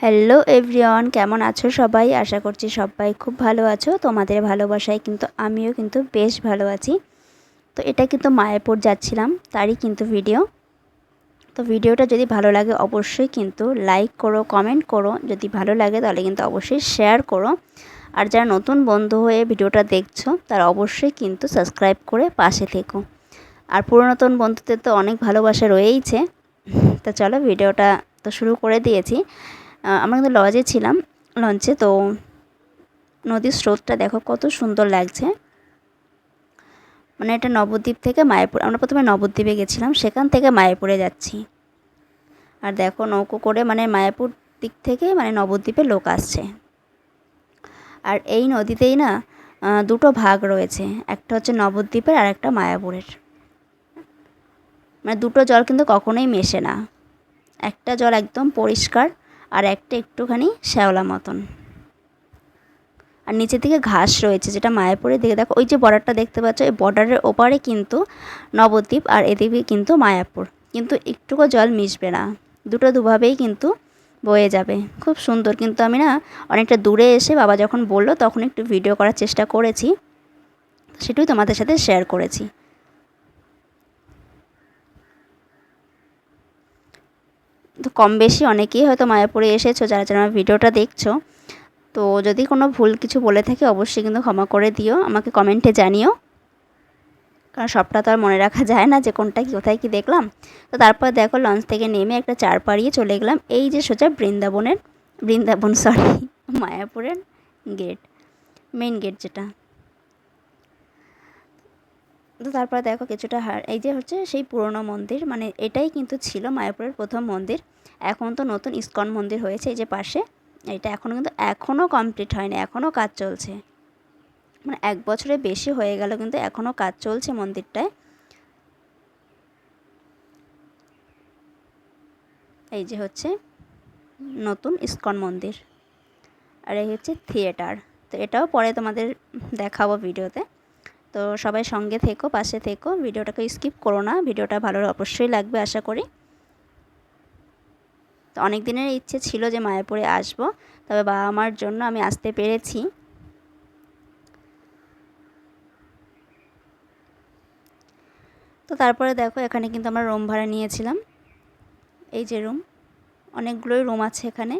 Hello everyone, কেমন আছো সবাই? আশা করছি সবাই খুব ভালো আছো। তোমাদের ভালোবাসায় কিন্তু আমিও কিন্তু বেশ ভালো আছি। তো এটা কিন্তু মায়াপুর যাচ্ছিলাম, তারই কিন্তু ভিডিও। তো ভিডিওটা যদি ভালো লাগে অবশ্যই কিন্তু লাইক করো, কমেন্ট করো। যদি ভালো লাগে তাহলে কিন্তু অবশ্যই শেয়ার করো। আর যারা নতুন বন্ধু হয়ে ভিডিওটা দেখছো তারা অবশ্যই কিন্তু সাবস্ক্রাইব করে পাশে থেকো। আর পুরাতন বন্ধুদের তো অনেক ভালোবাসা রয়েইছে। তো চলো, ভিডিওটা তো শুরু করে দিয়েছি। আমরা কিন্তু লজে ছিলাম, লঞ্চে। তো নদীর স্রোতটা দেখো কত সুন্দর লাগছে। মানে এটা নবদ্বীপ থেকে মায়াপুর, আমরা প্রথমে নবদ্বীপে গেছিলাম, সেখান থেকে মায়াপুরে যাচ্ছি। আর দেখো নৌকো করে মানে মায়াপুর দিক থেকে মানে নবদ্বীপে লোক আসছে। আর এই নদীতেই না দুটো ভাগ রয়েছে, একটা হচ্ছে নবদ্বীপের আর একটা মায়াপুরের। মানে দুটো জল কিন্তু কখনোই মেশে না। একটা জল একদম পরিষ্কার আর একটা একটুখানি শ্যাওলা মতন। আর নিচের দিকে ঘাস রয়েছে, যেটা মায়াপুরের দিকে দেখো ওই যে বর্ডারটা দেখতে পাচ্ছ, এই বর্ডারের ওপারে কিন্তু নবদ্বীপ আর এদিকে কিন্তু মায়াপুর। কিন্তু একটুকু জল মিশবে না, দুটো দুভাবেই কিন্তু বয়ে যাবে। খুব সুন্দর। কিন্তু আমি না অনেকটা দূরে এসে বাবা যখন বললো তখন একটু ভিডিও করার চেষ্টা করেছি, সেটাই তোমাদের সাথে শেয়ার করেছি। তো কম বেশি অনেকেই হয়তো মায়াপুরে এসেছো, যারা যারা আমার ভিডিওটা দেখছো। তো যদি কোনো ভুল কিছু বলে থাকি অবশ্যই কিন্তু ক্ষমা করে দিও, আমাকে কমেন্টে জানিও। কারণ সবটা তো আর মনে রাখা যায় না যে কোনটা কোথায় কী দেখলাম। তো তারপর দেখো লঞ্চ থেকে নেমে একটা চার পাড়িয়ে চলে গেলাম এই যে সোজা বৃন্দাবন সরি মায়াপুরের গেট, মেইন গেট যেটা। তো তারপর দেখো কিছুটা এই যে হচ্ছে সেই পুরনো মন্দির, মানে এটাই কিন্তু ছিল মায়াপুরের প্রথম মন্দির। এখন তো নতুন ইস্কন মন্দির হয়েছে এই যে পাশে। এটা এখনও কমপ্লিট হয়নি, এখনও কাজ চলছে। মানে 1 বছরের বেশি হয়ে গেল কিন্তু এখনও কাজ চলছে মন্দিরটায়। এই যে হচ্ছে নতুন ইস্কন মন্দির। আর এই হচ্ছে থিয়েটার। তো এটাও পরে তোমাদের দেখাবো ভিডিওতে। তো সবাই সঙ্গে থেকো, পাশে থেকো, ভিডিওটাকে স্কিপ করো না, ভিডিওটা ভালো অবশ্যই লাগবে আশা করি। তো অনেক দিনের ইচ্ছে ছিল যে মায়াপুরে আসব, তবে বাবা মার জন্য আমি আসতে পেরেছি। তো তারপরে দেখো এখানে কিন্তু আমরা রুম ভাড়া নিয়েছিলাম। এই যে রুম, অনেকগুলোই রুম আছে এখানে,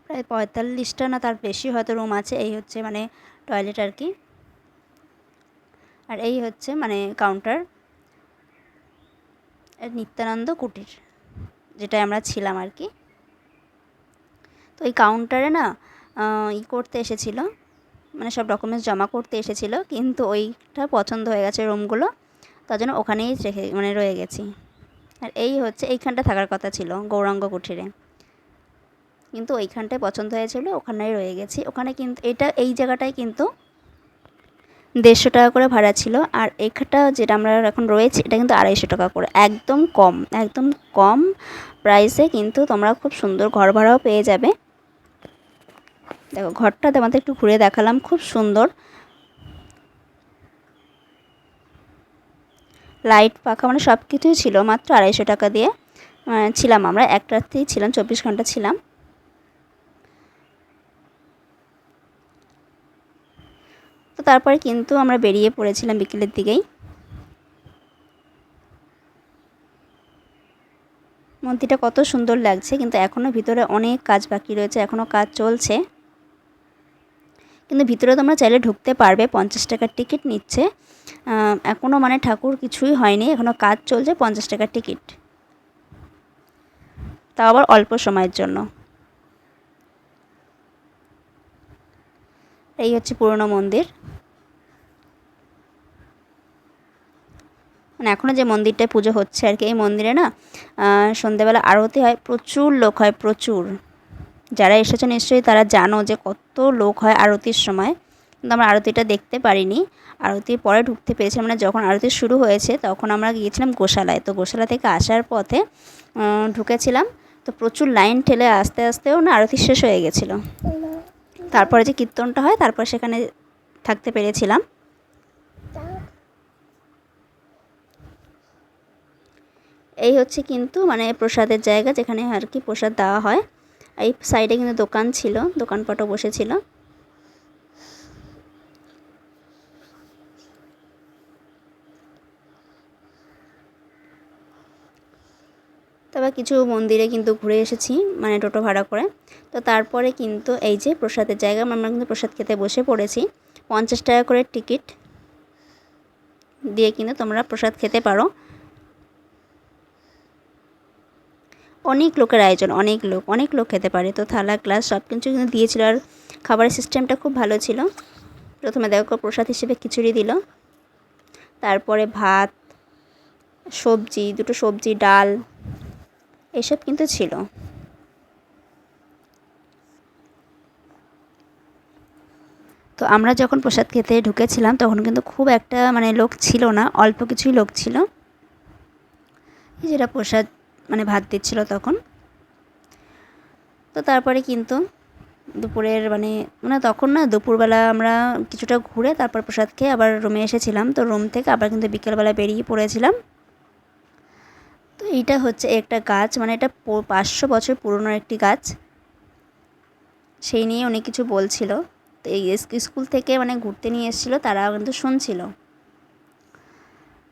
প্রায় 45টা না তার বেশি হয়তো রুম আছে। এই হচ্ছে মানে টয়লেট আর কি। আর এই হচ্ছে মানে কাউন্টার, নিত্যানন্দ কুটির, যেটায় আমরা ছিলাম আর কি। তো এই কাউন্টারে না করতে এসেছিলো, মানে সব ডকুমেন্টস জমা করতে এসেছিলো, কিন্তু ওইটা পছন্দ হয়ে গেছে রুমগুলো, তার জন্য ওখানেই রয়ে গেছি। আর এই হচ্ছে এইখানটা থাকার কথা ছিল গৌরাঙ্গ কুঠিরে, কিন্তু ওইখানটায় পছন্দ হয়েছিল, ওখানেই রয়ে গেছি। ওখানে কিন্তু এই জায়গাটায় কিন্তু 150 টাকা করে ভাড়া ছিল। আর এখানটা যেটা আমরা এখন রয়েছি এটা কিন্তু 250 টাকা করে, একদম কম, একদম কম প্রাইসে কিন্তু তোমরা খুব সুন্দর ঘর ভাড়াও পেয়ে যাবে। দেখো ঘরটা তোমাদের একটু ঘুরে দেখালাম, খুব সুন্দর। লাইট পাখা মানে সব কিছুই ছিল, মাত্র 250 টাকা দিয়ে ছিলাম আমরা। এক রাত্রেই ছিলাম, 24 ঘন্টা ছিলাম। তো তারপরে কিন্তু আমরা বেরিয়ে পড়েছিলাম বিকেলের দিকেই। মন্দিরটা কত সুন্দর লাগছে, কিন্তু এখনও ভিতরে অনেক কাজ বাকি রয়েছে, এখনও কাজ চলছে। কিন্তু ভিতরে তোমরা চাইলে ঢুকতে পারবে, 50 টাকার টিকিট নিচ্ছে। এখনও মানে ঠাকুর কিছুই হয়নি, এখনও কাজ চলছে, 50 টাকার টিকিট, তাও আবার অল্প সময়ের জন্য। এই হচ্ছে পুরনো মন্দির। মানে এখনও যে মন্দিরটায় পুজো হচ্ছে আর কি, এই মন্দিরে না সন্ধেবেলা আরতি হয়, প্রচুর লোক হয়, প্রচুর। যারা এসেছো নিশ্চয়ই তারা জানো যে কত লোক হয় আরতির সময়। কিন্তু আমরা আরতিটা দেখতে পারিনি, আরতির পরে ঢুকতে পেরেছিলাম। মানে যখন আরতি শুরু হয়েছে তখন আমরা গিয়েছিলাম গোশালায়। তো গোশালা থেকে আসার পথে ঢুকেছিলাম। তো প্রচুর লাইন ঠেলে আস্তে আস্তেও না আরতি শেষ হয়ে গেছিলো। তারপরে যে কীর্তনটা হয় তারপর সেখানে থাকতে পেরেছিলাম। এই হচ্ছে কিন্তু মানে প্রসাদের জায়গা, যেখানে আর কি প্রসাদ দেওয়া হয়। এই সাইডে কিন্তু দোকান ছিল, দোকানপাটও বসেছিল। তবে কিছু মন্দিরে কিন্তু ঘুরে এসেছি, মানে টোটো ভাড়া করে। তো তারপরে কিন্তু এই যে প্রসাদের জায়গা, আমরা কিন্তু প্রসাদ খেতে বসে পড়েছি। 50 টাকা করে টিকিট দিয়ে কিন্তু তোমরা প্রসাদ খেতে পারো। অনেক লোকের আয়োজন, অনেক লোক খেতে পারে। তো থালা গ্লাস সব কিছু কিন্তু দিয়েছিল, আর খাবারের সিস্টেমটা খুব ভালো ছিল। প্রথমে দেখো প্রসাদ হিসেবে খিচুড়ি দিল, তারপরে ভাত, সবজি, দুটো সবজি, ডাল, এসব কিন্তু ছিল। তো আমরা যখন প্রসাদ খেতে ঢুকেছিলাম তখন কিন্তু খুব একটা মানে লোক ছিল না, অল্প কিছুই লোক ছিল। যেটা প্রসাদ মানে ভাত দিচ্ছিল তখন। তো তারপরে কিন্তু দুপুরের মানে তখন না, দুপুরবেলা আমরা কিছুটা ঘুরে তারপর প্রসাদ খেয়ে আবার রুমে এসেছিলাম। তো রুম থেকে আবার কিন্তু বিকেলবেলা বেরিয়ে পড়েছিলাম। তো এইটা হচ্ছে একটা গাছ, মানে এটা 500 বছর পুরনো একটি গাছ, সেই নিয়ে অনেক কিছু বলছিল। তো এই স্কুল থেকে মানে ঘুরতে নিয়ে এসেছিলো, তারা কিন্তু শুনছিল।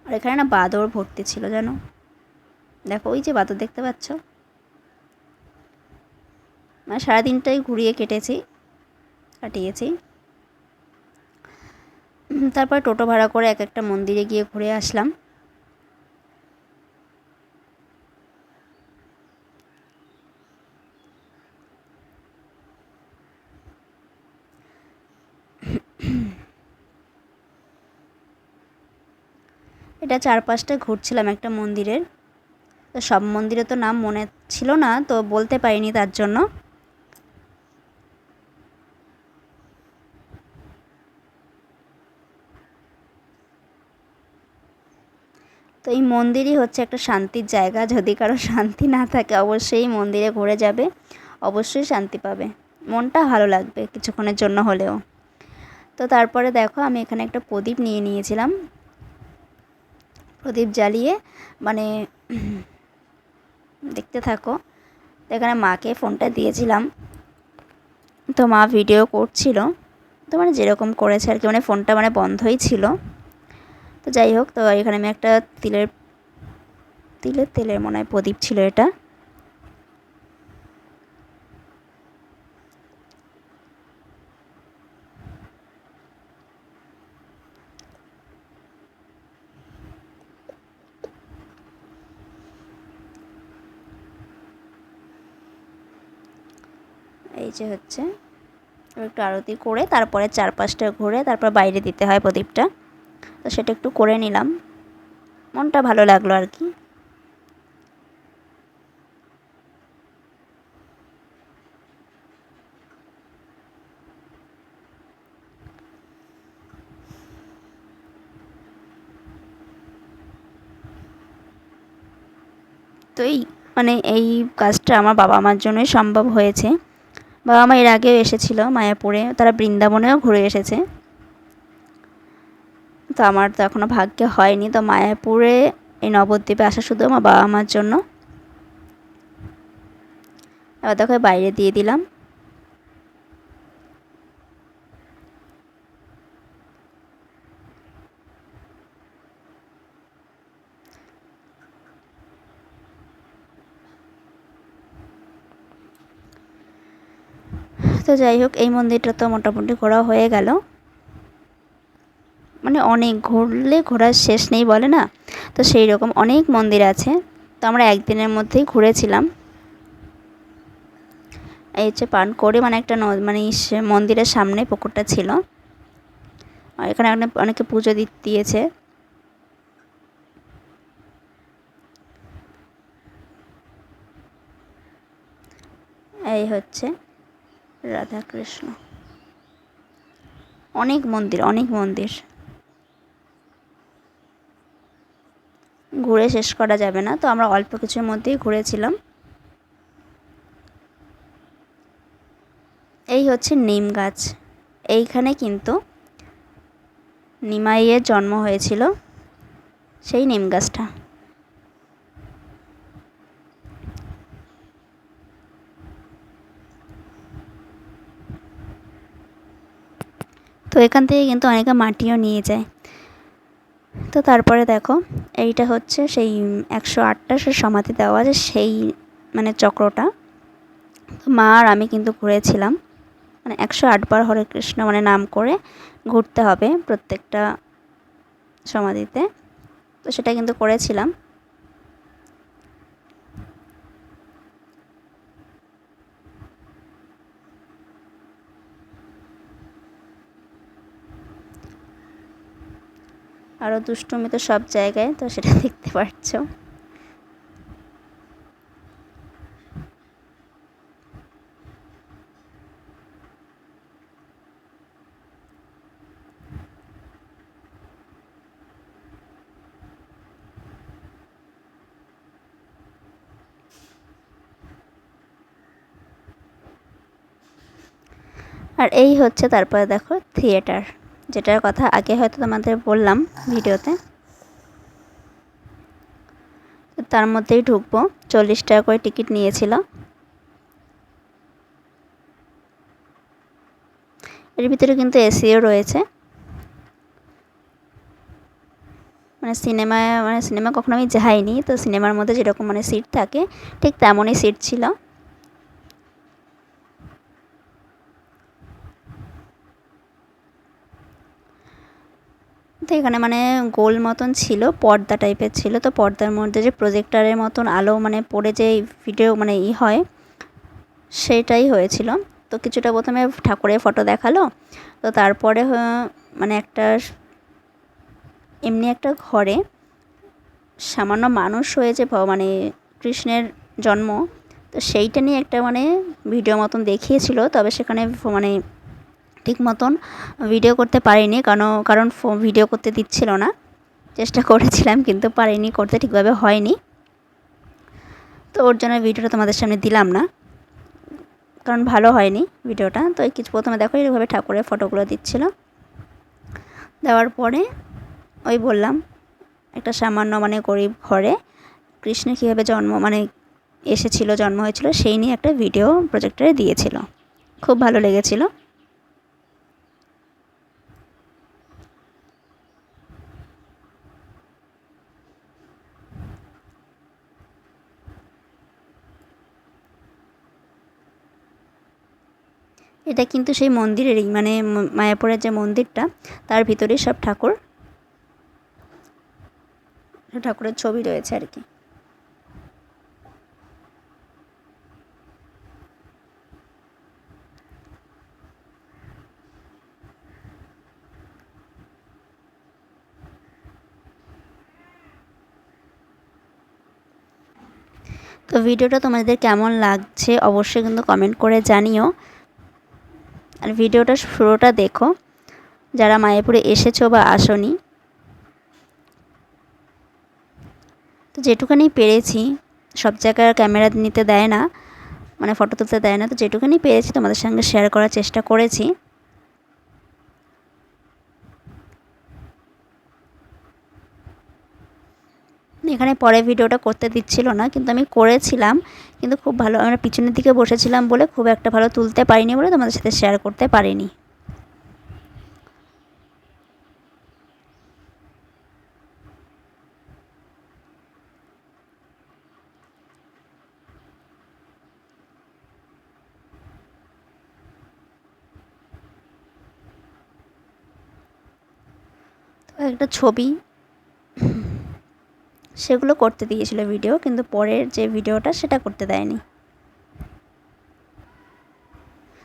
আর এখানে না বাঁদর ভর্তি ছিল জানো, দেখো ওই যে বাঁদর দেখতে পাচ্ছ। মানে সারাদিনটাই ঘুরিয়ে কাটিয়েছি। তারপর টোটো ভাড়া করে এক একটা মন্দিরে গিয়ে ঘুরে আসলাম। এটা 4-5টা ঘুরছিলাম একটা মন্দিরের। তো সব মন্দিরে তো নাম মনে ছিল না, তো বলতে পারিনি তার জন্য। তো এই মন্দিরই হচ্ছে একটা শান্তির জায়গা, যদি কারো শান্তি না থাকে অবশ্যই মন্দিরে ঘুরে যাবে, অবশ্যই শান্তি পাবে, মনটা ভালো লাগবে কিছুক্ষণের জন্য হলেও। তো তারপরে দেখো আমি এখানে একটা প্রদীপ নিয়ে নিয়েছিলাম, প্রদীপ জ্বালিয়ে মানে দেখতে থাকো। তো এখানে মাকে ফোনটা দিয়েছিলাম, তো মা ভিডিও করছিল। তো মানে যেরকম করেছে আর কি, মানে ফোনটা মানে বন্ধই ছিল। তো যাই হোক, তো এখানে আমি একটা তেলের মনে হয় প্রদীপ ছিল এটা। এই যে হচ্ছে একটু আরতি করে তারপরে 4-5টা ঘুরে তারপর বাইরে দিতে হয় প্রদীপটা। তো সেটা একটু করে নিলাম, মনটা ভালো লাগলো আর কি। তো এই কাজটা আমার বাবা মার জন্যই সম্ভব হয়েছে। বাবা মা এর আগেও এসেছিল মায়াপুরে, তারা বৃন্দাবনেও ঘুরে এসেছে। তো আমার তো এখনও ভাগ্যে হয়নি, তো মায়াপুরে এই নবদ্বীপে আসা শুধু আমার বাবা মার জন্য। এবার দেখো বাইরে দিয়ে দিলাম। তো যাই হোক, এই মন্দিরটা তো মোটামুটি ঘোরা হয়ে গেল। মানে অনেক ঘুরলে ঘোরার শেষ নেই বলে না, তো সেই রকম অনেক মন্দির আছে। তো আমরা একদিনের মধ্যেই ঘুরেছিলাম। এই হচ্ছে পানকৌড়ি, মানে একটা মানে মন্দিরের সামনে পুকুরটা ছিল, আর এখানে অনেকে পুজো দিয়েছে। এই হচ্ছে রাধাকৃষ্ণ, অনেক মন্দির ঘুরে শেষ করা যাবে না। তো আমরা অল্প কিছুর মধ্যেই ঘুরেছিলাম। এই হচ্ছে নিম গাছ, এইখানে কিন্তু নিমাইয়ের জন্ম হয়েছিল, সেই নিম গাছটা। তো এখান থেকে কিন্তু অনেকে মাটিও নিয়ে যায়। তো তারপরে দেখো এইটা হচ্ছে সেই 108টা সে সমাধি দেওয়া আছে সেই মানে চক্রটা। তো মা আর আমি কিন্তু ঘুরেছিলাম, মানে 108 বার হরে কৃষ্ণ মানে নাম করে ঘুরতে হবে প্রত্যেকটা সমাধিতে। তো সেটা কিন্তু করেছিলাম। আরও দুষ্টুমি তো সব জায়গায়, তো সেটা দেখতে পাচ্ছ। আর এই হচ্ছে তারপরে দেখো থিয়েটার, যেটার কথা আগে হয়তো তোমাদের বললাম ভিডিওতে। তার মধ্যেই ঢুকবো, 40 টাকা করে টিকিট নিয়েছিল। এর ভিতরে কিন্তু এসিও রয়েছে। সিনেমা কখনো আমি যাইনি, তো সিনেমার মধ্যে যেরকম মানে সিট থাকে ঠিক তেমনই সিট ছিল। তো এখানে মানে গোল মতন ছিল, পর্দা টাইপের ছিল। তো পর্দার মধ্যে যে প্রজেক্টরের মতন আলো মানে পড়ে যে ভিডিও মানে হয় সেটাই হয়েছিল। তো কিছুটা প্রথমে ঠাকুরের ফটো দেখালো, তো তারপরে মানে এমনি একটা ঘরে সামান্য মানুষ হয়েছে মানে কৃষ্ণের জন্ম, তো সেইটা নিয়ে একটা মানে ভিডিও মতন দেখিয়েছিল। তবে সেখানে মানে ঠিক মতন ভিডিও করতে পারিনি, কারণ ভিডিও করতে দিচ্ছিল না। চেষ্টা করেছিলাম কিন্তু পারিনি করতে, ঠিকভাবে হয়নি। তো ওর জন্য ভিডিওটা তোমাদের সামনে দিলাম না, কারণ ভালো হয়নি ভিডিওটা। তো কিছু প্রথমে দেখো এইভাবে ঠাকুরের ফটোগুলো দিচ্ছিল। দেওয়ার পরে ওই বললাম একটা সামান্য মানে গরিব ঘরে কৃষ্ণ কীভাবে জন্ম হয়েছিল সেই নিয়ে একটা ভিডিও প্রজেক্টরে দিয়েছিল। খুব ভালো লেগেছিল। এটা কিন্তু সেই মন্দিরেরই, মানে মায়াপুরের যে মন্দিরটা তার ভিতরেই সব ঠাকুরের ছবি রয়েছে আর কি। তো ভিডিওটা তোমাদের কেমন লাগছে অবশ্যই কিন্তু কমেন্ট করে জানিও। আর ভিডিওটা পুরোটা দেখো যারা মায়াপুরে এসেছো বা আসোনি। তো যেটুখানি পেরেছি, সব জায়গায় ক্যামেরা নিতে দেয় না, মানে ফটো তুলতে দেয় না, তো যেটুখানি পেরেছি তোমাদের সঙ্গে শেয়ার করার চেষ্টা করেছি। এখানে পরে ভিডিওটা করতে দিচ্ছিল না, কিন্তু আমি করেছিলাম। কিন্তু খুব ভালো, আমরা পিছনের দিকে বসেছিলাম বলে খুব একটা ভালো তুলতে পারিনি বলে তোমাদের সাথে শেয়ার করতে পারিনি। তো একটা ছবি সেগুলো করতে দিয়েছিল ভিডিও, কিন্তু পরের যে ভিডিওটা সেটা করতে দেয়নি।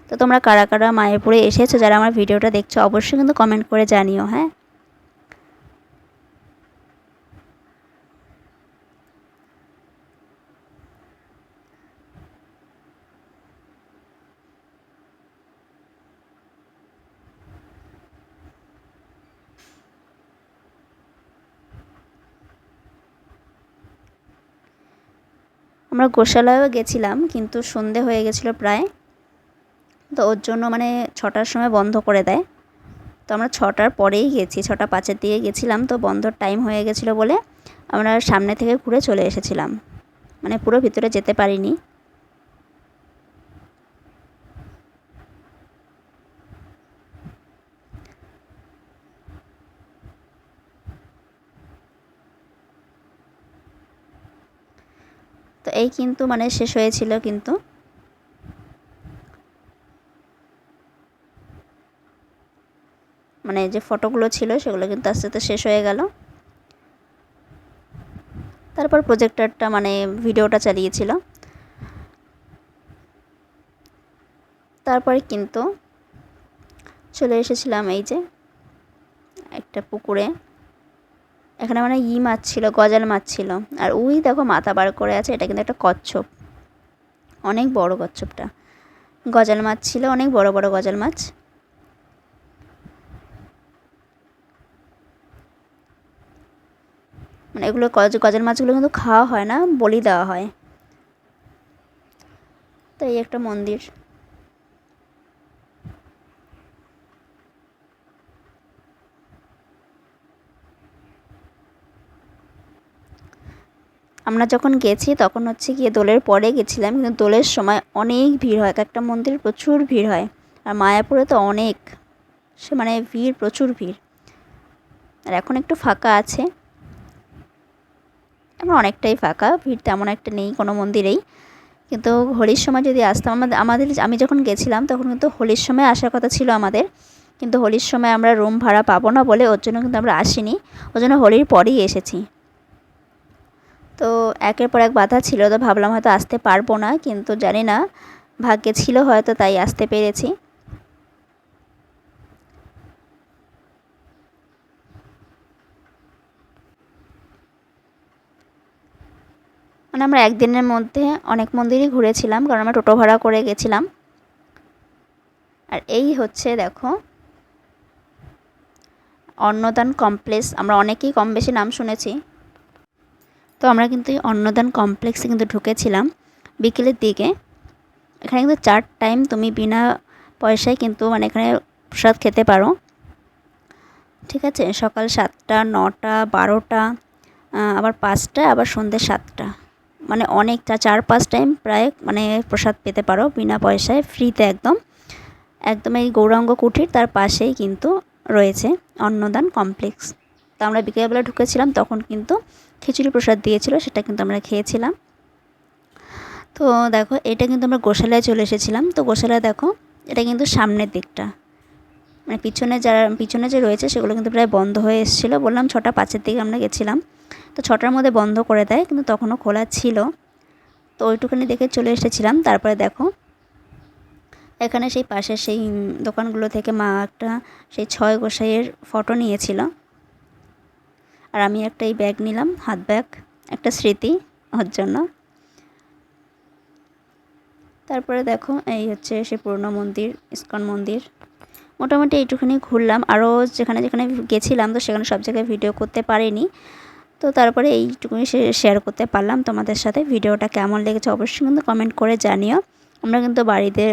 তো তোমরা কারা কারা মায়াপুরে এসেছো যারা আমার ভিডিওটা দেখছো অবশ্যই কিন্তু কমেন্ট করে জানিও। হ্যাঁ, আমরা গোশালায়ও গেছিলাম কিন্তু সন্ধে হয়ে গেছিলো প্রায়। তো ওর জন্য মানে 6টার সময় বন্ধ করে দেয়। তো আমরা 6টার পরেই গেছি, 6টা 5-এর দিকে গেছিলাম। তো বন্ধর টাইম হয়ে গেছিলো বলে আমরা সামনে থেকে ঘুরে চলে এসেছিলাম, মানে পুরো ভিতরে যেতে পারিনি। এই কিন্তু মানে শেষ হয়েছিল, কিন্তু মানে যে ফটোগুলো ছিল সেগুলো কিন্তু আস্তে আস্তে শেষ হয়ে গেল। তারপর প্রজেক্টরটা মানে ভিডিওটা চালিয়েছিল। তারপরে কিন্তু চলে এসেছিলাম এই যে একটা পুকুরে। এখানে মানে মাছ ছিল, গজাল মাছ ছিল। আর ওই দেখো মাথা বার করে আছে, এটা কিন্তু একটা কচ্ছপ, অনেক বড় কচ্ছপটা। গজাল মাছ ছিল, অনেক বড় বড় গজাল মাছ। মানে এগুলো গজাল মাছগুলো কিন্তু খাওয়া হয় না, বলি দেওয়া হয়। তো এই একটা মন্দির। আমরা যখন গেছি তখন হচ্ছে গিয়ে দোলের পরে গেছিলাম, কিন্তু দোলের সময় অনেক ভিড় হয়, একটা মন্দিরে প্রচুর ভিড় হয়। আর মায়াপুরে তো অনেক, সে মানে ভিড়, প্রচুর ভিড়। আর এখন একটু ফাঁকা আছে, এখন অনেকটাই ফাঁকা, ভিড় তেমন একটা নেই কোনো মন্দিরেই। কিন্তু হোলির সময় যদি আসতাম, আমি যখন গেছিলাম তখন কিন্তু হোলির সময় আসার কথা ছিল আমাদের, কিন্তু হোলির সময় আমরা রুম ভাড়া পাবো না বলে ওর জন্য কিন্তু আমরা আসিনি, ওর জন্য হোলির পরেই এসেছি। তো একের পর এক বাধা ছিল, তো ভাবলাম হয়তো আসতে পারবো না, কিন্তু জানি না ভাগ্যে ছিল হয়তো, তাই আসতে পেরেছি। মানে আমরা একদিনের মধ্যে অনেক মন্দিরই ঘুরেছিলাম, কারণ আমরা টোটো ভাড়া করে গেছিলাম। আর এই হচ্ছে দেখো অন্নদান কমপ্লেক্স, আমরা অনেকেই কম বেশি নাম শুনেছি। তো আমরা কিন্তু এই অন্নদান কমপ্লেক্সে কিন্তু ঢুকেছিলাম বিকেলের দিকে। এখানে কিন্তু 4 টাইম তুমি বিনা পয়সায় কিন্তু মানে এখানে প্রসাদ খেতে পারো, ঠিক আছে। সকাল 7টা, 9টা, 12টা, আবার 5টা, আবার সন্ধ্যে 7টা। মানে অনেকটা 4-5 টাইম প্রায় মানে প্রসাদ পেতে পারো বিনা পয়সায়, ফ্রিতে একদম। একদম এই গৌরাঙ্গ কুঠির তার পাশেই কিন্তু রয়েছে অন্নদান কমপ্লেক্স। তো আমরা বিকেলবেলা ঢুকেছিলাম, তখন কিন্তু খিচুড়ি প্রসাদ দিয়েছিল, সেটা কিন্তু আমরা খেয়েছিলাম। তো দেখো এটা কিন্তু আমরা গোশালায় চলে এসেছিলাম। তো গোশালায় দেখো এটা কিন্তু সামনের দিকটা, মানে পিছনে যে রয়েছে সেগুলো কিন্তু প্রায় বন্ধ হয়ে এসেছিলো। বললাম 6টা 5-এর দিকে আমরা গেছিলাম, তো 6টার মধ্যে বন্ধ করে দেয়, কিন্তু তখনও খোলা ছিল। তো ওইটুখানি দেখে চলে এসেছিলাম। তারপরে দেখো এখানে সেই পাশের সেই দোকানগুলো থেকে মা একটা সেই 6 গোসাইয়ের ফটো নিয়েছিল। আর আমি একটা এই ব্যাগ নিলাম, হাত ব্যাগ, একটা স্মৃতি ওর জন্য। তারপরে দেখো এই হচ্ছে সেই পুরনো মন্দির, ইস্কন মন্দির। মোটামুটি এইটুখানি ঘুরলাম, আরও যেখানে যেখানে গেছিলাম তো সেখানে সব জায়গায় ভিডিও করতে পারিনি। তো তারপরে এইটুকুনি শেয়ার করতে পারলাম তোমাদের সাথে। ভিডিওটা কেমন লেগেছে অবশ্যই কিন্তু কমেন্ট করে জানিও। আমরা কিন্তু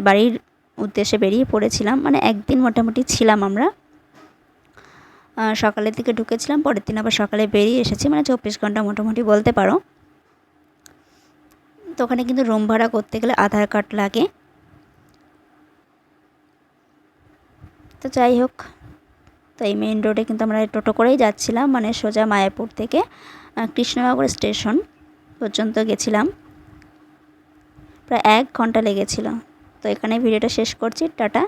বাড়ির উদ্দেশ্যে বেরিয়ে পড়েছিলাম, মানে একদিন মোটামুটি ছিলাম আমরা। সকালের দিকে ঢুকেছিলাম, পরের দিন আবার সকালে বেরিয়ে এসেছি, মানে 24 ঘন্টা মোটামুটি বলতে পারো। তো ওখানে কিন্তু রুম ভাড়া করতে গেলে আধার কার্ড লাগে। তো যাই হোক, তো এই মেইন রোডে কিন্তু আমরা টোটো করেই যাচ্ছিলাম, মানে সোজা মায়াপুর থেকে কৃষ্ণনগর স্টেশন পর্যন্ত গেছিলাম, প্রায় 1 ঘন্টা লেগেছিল। তো এখানে ভিডিওটা শেষ করছি, টাটা।